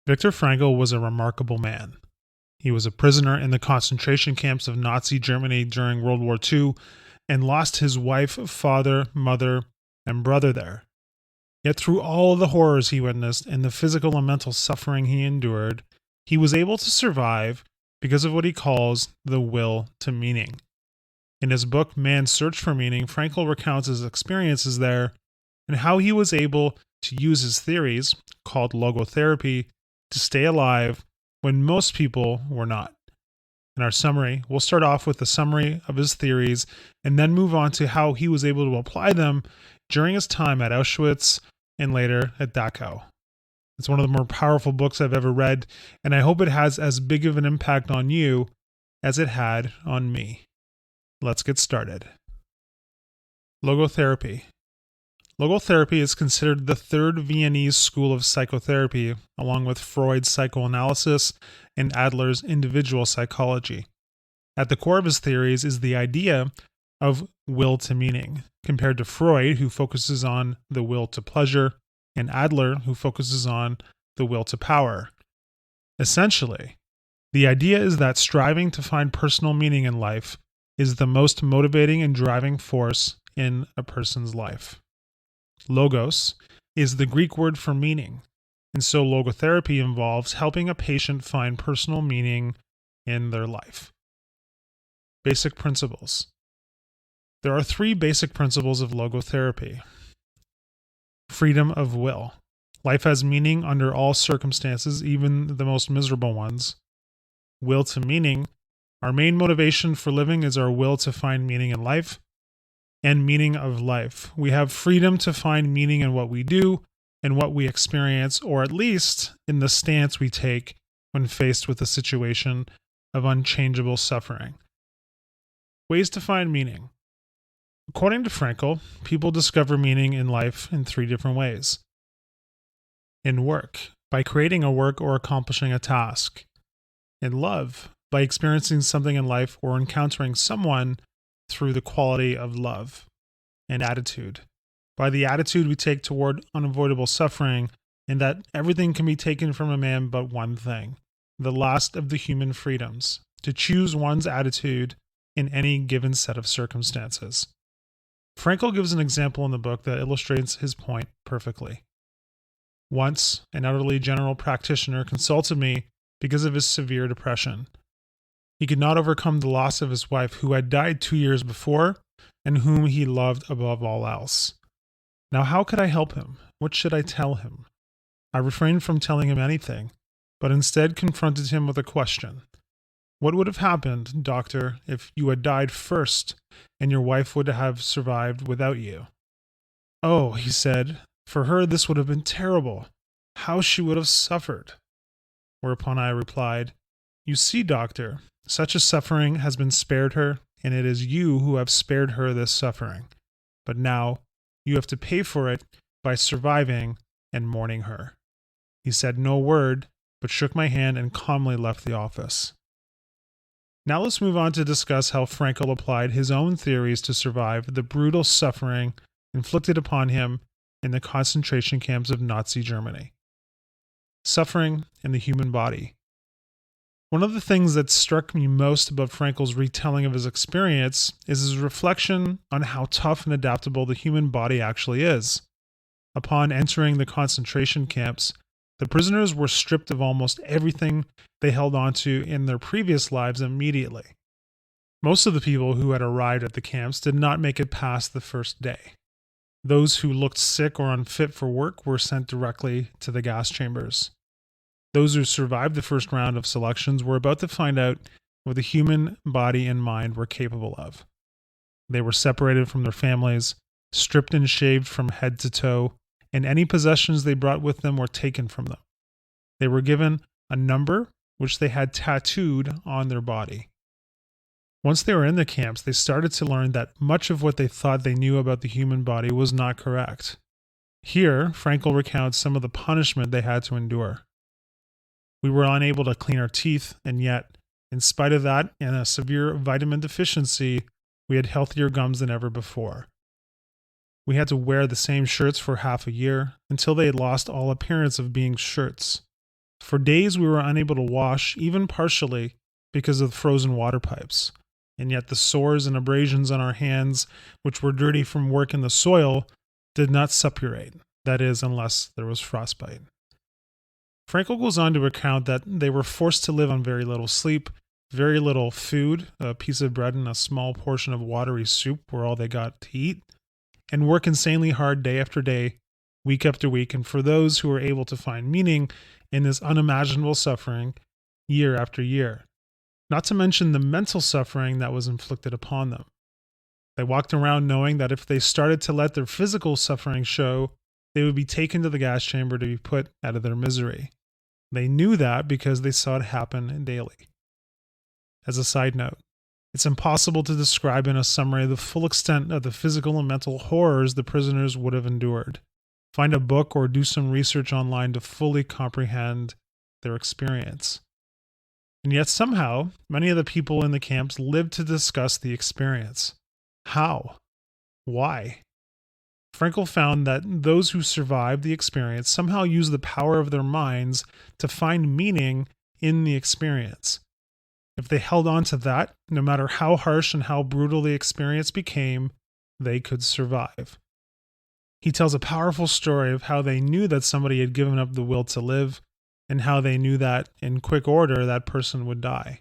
Viktor Frankl was a remarkable man. He was a prisoner in the concentration camps of Nazi Germany during World War II and lost his wife, father, mother, and brother there. Yet through all of the horrors he witnessed and the physical and mental suffering he endured, he was able to survive because of what he calls the will to meaning. In his book, Man's Search for Meaning, Frankl recounts his experiences there and how he was able to use his theories, called logotherapy, to stay alive when most people were not. In our summary, we'll start off with a summary of his theories and then move on to how he was able to apply them during his time at Auschwitz and later at Dachau. It's one of the more powerful books I've ever read, and I hope it has as big of an impact on you as it had on me. Let's get started. Logotherapy. Logotherapy is considered the third Viennese school of psychotherapy, along with Freud's psychoanalysis and Adler's individual psychology. At the core of his theories is the idea of will to meaning, compared to Freud, who focuses on the will to pleasure, and Adler, who focuses on the will to power. Essentially, the idea is that striving to find personal meaning in life is the most motivating and driving force in a person's life. Logos is the Greek word for meaning, and so logotherapy involves helping a patient find personal meaning in their life. Basic principles. There are three basic principles of logotherapy. Freedom of will. Life has meaning under all circumstances, even the most miserable ones. Will to meaning. Our main motivation for living is our will to find meaning in life. And meaning of life. We have freedom to find meaning in what we do and what we experience, or at least in the stance we take when faced with a situation of unchangeable suffering. Ways to find meaning. According to Frankl, people discover meaning in life in three different ways. In work, by creating a work or accomplishing a task. In love, by experiencing something in life or encountering someone through the quality of love. And attitude, by the attitude we take toward unavoidable suffering, and that everything can be taken from a man but one thing, the last of the human freedoms, to choose one's attitude in any given set of circumstances. Frankl gives an example in the book that illustrates his point perfectly. Once, an elderly general practitioner consulted me because of his severe depression. He could not overcome the loss of his wife, who had died 2 years before and whom he loved above all else. Now, how could I help him? What should I tell him? I refrained from telling him anything, but instead confronted him with a question. What would have happened, doctor, if you had died first and your wife would have survived without you? Oh, he said, for her this would have been terrible. How she would have suffered. Whereupon I replied, you see, doctor, such a suffering has been spared her, and it is you who have spared her this suffering. But now you have to pay for it by surviving and mourning her. He said no word, but shook my hand and calmly left the office. Now let's move on to discuss how Frankl applied his own theories to survive the brutal suffering inflicted upon him in the concentration camps of Nazi Germany. Suffering in the human body. One of the things that struck me most about Frankl's retelling of his experience is his reflection on how tough and adaptable the human body actually is. Upon entering the concentration camps, the prisoners were stripped of almost everything they held onto in their previous lives immediately. Most of the people who had arrived at the camps did not make it past the first day. Those who looked sick or unfit for work were sent directly to the gas chambers. Those who survived the first round of selections were about to find out what the human body and mind were capable of. They were separated from their families, stripped and shaved from head to toe, and any possessions they brought with them were taken from them. They were given a number which they had tattooed on their body. Once they were in the camps, they started to learn that much of what they thought they knew about the human body was not correct. Here, Frankl recounts some of the punishment they had to endure. We were unable to clean our teeth, and yet, in spite of that and a severe vitamin deficiency, we had healthier gums than ever before. We had to wear the same shirts for half a year, until they had lost all appearance of being shirts. For days we were unable to wash, even partially, because of the frozen water pipes. And yet the sores and abrasions on our hands, which were dirty from work in the soil, did not suppurate, that is, unless there was frostbite. Frankl goes on to recount that they were forced to live on very little sleep, very little food, a piece of bread and a small portion of watery soup were all they got to eat, and work insanely hard day after day, week after week, and for those who were able to find meaning in this unimaginable suffering, year after year. Not to mention the mental suffering that was inflicted upon them. They walked around knowing that if they started to let their physical suffering show, they would be taken to the gas chamber to be put out of their misery. They knew that because they saw it happen daily. As a side note, it's impossible to describe in a summary the full extent of the physical and mental horrors the prisoners would have endured. Find a book or do some research online to fully comprehend their experience. And yet somehow, many of the people in the camps lived to discuss the experience. How? Why? Frankl found that those who survived the experience somehow used the power of their minds to find meaning in the experience. If they held on to that, no matter how harsh and how brutal the experience became, they could survive. He tells a powerful story of how they knew that somebody had given up the will to live, and how they knew that, in quick order, that person would die.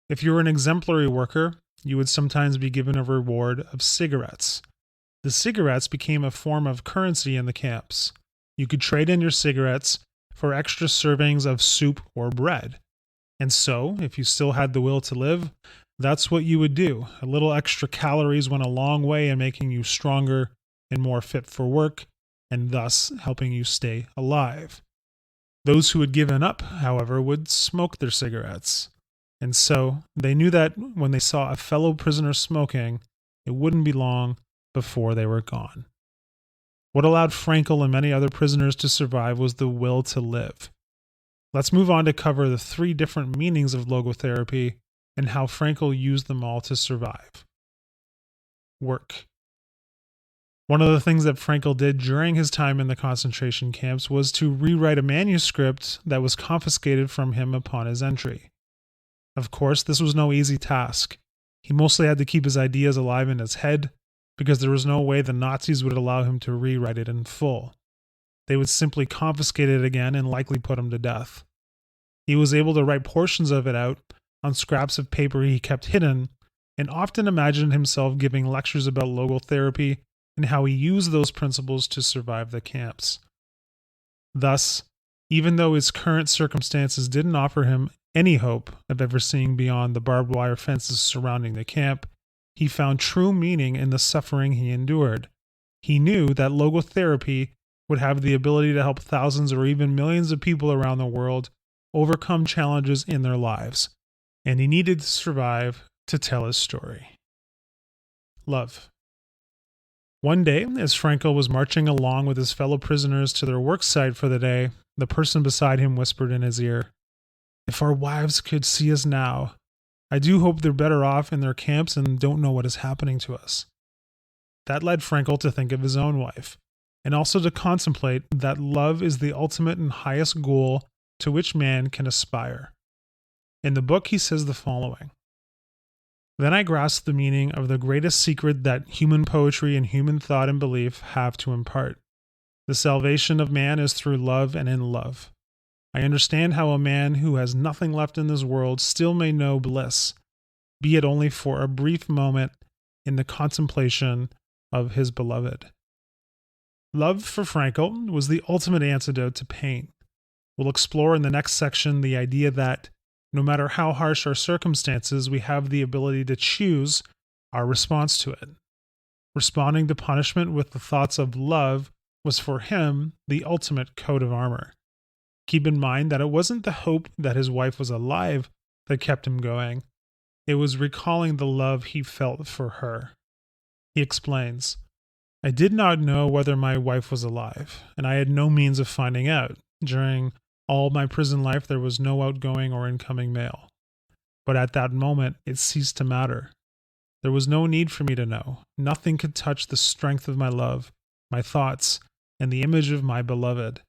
If you were an exemplary worker, you would sometimes be given a reward of cigarettes. The cigarettes became a form of currency in the camps. You could trade in your cigarettes for extra servings of soup or bread. And so, if you still had the will to live, that's what you would do. A little extra calories went a long way in making you stronger and more fit for work, and thus helping you stay alive. Those who had given up, however, would smoke their cigarettes. And so, they knew that when they saw a fellow prisoner smoking, it wouldn't be long before they were gone. What allowed Frankl and many other prisoners to survive was the will to live. Let's move on to cover the 3 different meanings of logotherapy and how Frankl used them all to survive. Work. One of the things that Frankl did during his time in the concentration camps was to rewrite a manuscript that was confiscated from him upon his entry. Of course, this was no easy task. He mostly had to keep his ideas alive in his head, because there was no way the Nazis would allow him to rewrite it in full. They would simply confiscate it again and likely put him to death. He was able to write portions of it out on scraps of paper he kept hidden, and often imagined himself giving lectures about logotherapy and how he used those principles to survive the camps. Thus, even though his current circumstances didn't offer him any hope of ever seeing beyond the barbed wire fences surrounding the camp, he found true meaning in the suffering he endured. He knew that logotherapy would have the ability to help thousands or even millions of people around the world overcome challenges in their lives, and he needed to survive to tell his story. Love. One day, as Frankl was marching along with his fellow prisoners to their work site for the day, the person beside him whispered in his ear, "If our wives could see us now, I do hope they're better off in their camps and don't know what is happening to us." That led Frankl to think of his own wife, and also to contemplate that love is the ultimate and highest goal to which man can aspire. In the book, he says the following: "Then I grasped the meaning of the greatest secret that human poetry and human thought and belief have to impart. The salvation of man is through love and in love. I understand how a man who has nothing left in this world still may know bliss, be it only for a brief moment in the contemplation of his beloved." Love for Frankl was the ultimate antidote to pain. We'll explore in the next section the idea that no matter how harsh our circumstances, we have the ability to choose our response to it. Responding to punishment with the thoughts of love was for him the ultimate coat of armor. Keep in mind that it wasn't the hope that his wife was alive that kept him going. It was recalling the love he felt for her. He explains, "I did not know whether my wife was alive, and I had no means of finding out. During all my prison life, there was no outgoing or incoming mail. But at that moment, it ceased to matter. There was no need for me to know. Nothing could touch the strength of my love, my thoughts, and the image of my beloved.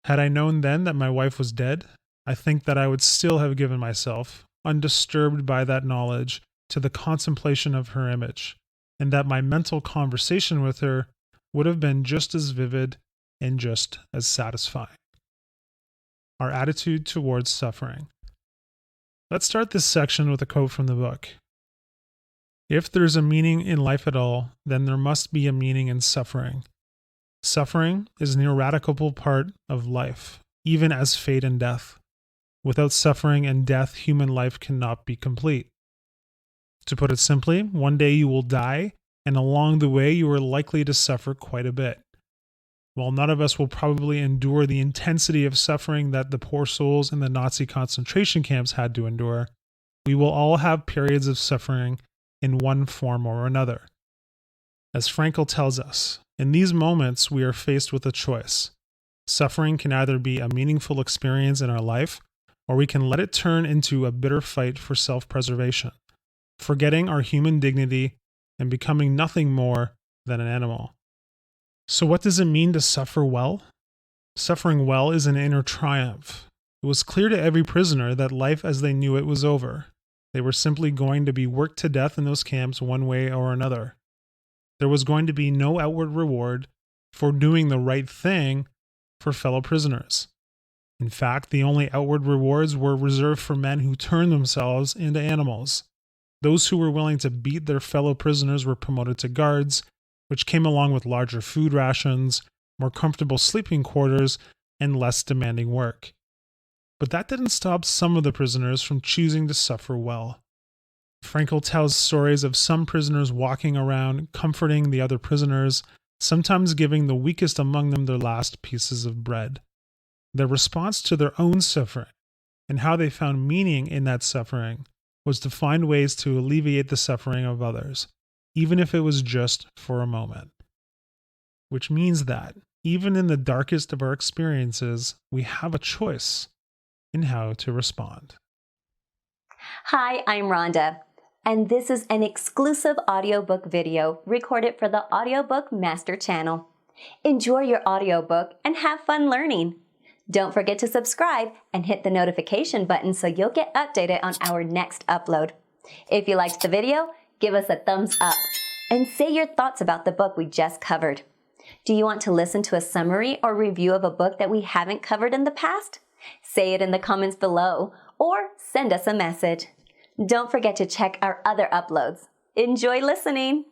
Had I known then that my wife was dead, I think that I would still have given myself, undisturbed by that knowledge, to the contemplation of her image, and that my mental conversation with her would have been just as vivid and just as satisfying. Our attitude towards suffering. Let's start this section with a quote from the book. If there's a meaning in life at all, then there must be a meaning in suffering. Suffering is an ineradicable part of life, even as fate and death. Without suffering and death, human life cannot be complete. To put it simply, one day you will die, and along the way you are likely to suffer quite a bit. While none of us will probably endure the intensity of suffering that the poor souls in the Nazi concentration camps had to endure, we will all have periods of suffering in one form or another. As Frankl tells us, in these moments we are faced with a choice. Suffering can either be a meaningful experience in our life, or we can let it turn into a bitter fight for self-preservation, forgetting our human dignity and becoming nothing more than an animal. So what does it mean to suffer well? Suffering well is an inner triumph. It was clear to every prisoner that life as they knew it was over. They were simply going to be worked to death in those camps one way or another. There was going to be no outward reward for doing the right thing for fellow prisoners. In fact, the only outward rewards were reserved for men who turned themselves into animals. Those who were willing to beat their fellow prisoners were promoted to guards, which came along with larger food rations, more comfortable sleeping quarters, and less demanding work. But that didn't stop some of the prisoners from choosing to suffer well. Frankl tells stories of some prisoners walking around, comforting the other prisoners, sometimes giving the weakest among them their last pieces of bread. Their response to their own suffering, and how they found meaning in that suffering, was to find ways to alleviate the suffering of others, even if it was just for a moment. Which means that, even in the darkest of our experiences, we have a choice in how to respond. Hi, I'm Rhonda, and this is an exclusive audiobook video recorded for the Audiobook Master Channel. Enjoy your audiobook and have fun learning. Don't forget to subscribe and hit the notification button so you'll get updated on our next upload. If you liked the video, give us a thumbs up and say your thoughts about the book we just covered. Do you want to listen to a summary or review of a book that we haven't covered in the past? Say it in the comments below or send us a message. Don't forget to check our other uploads. Enjoy listening!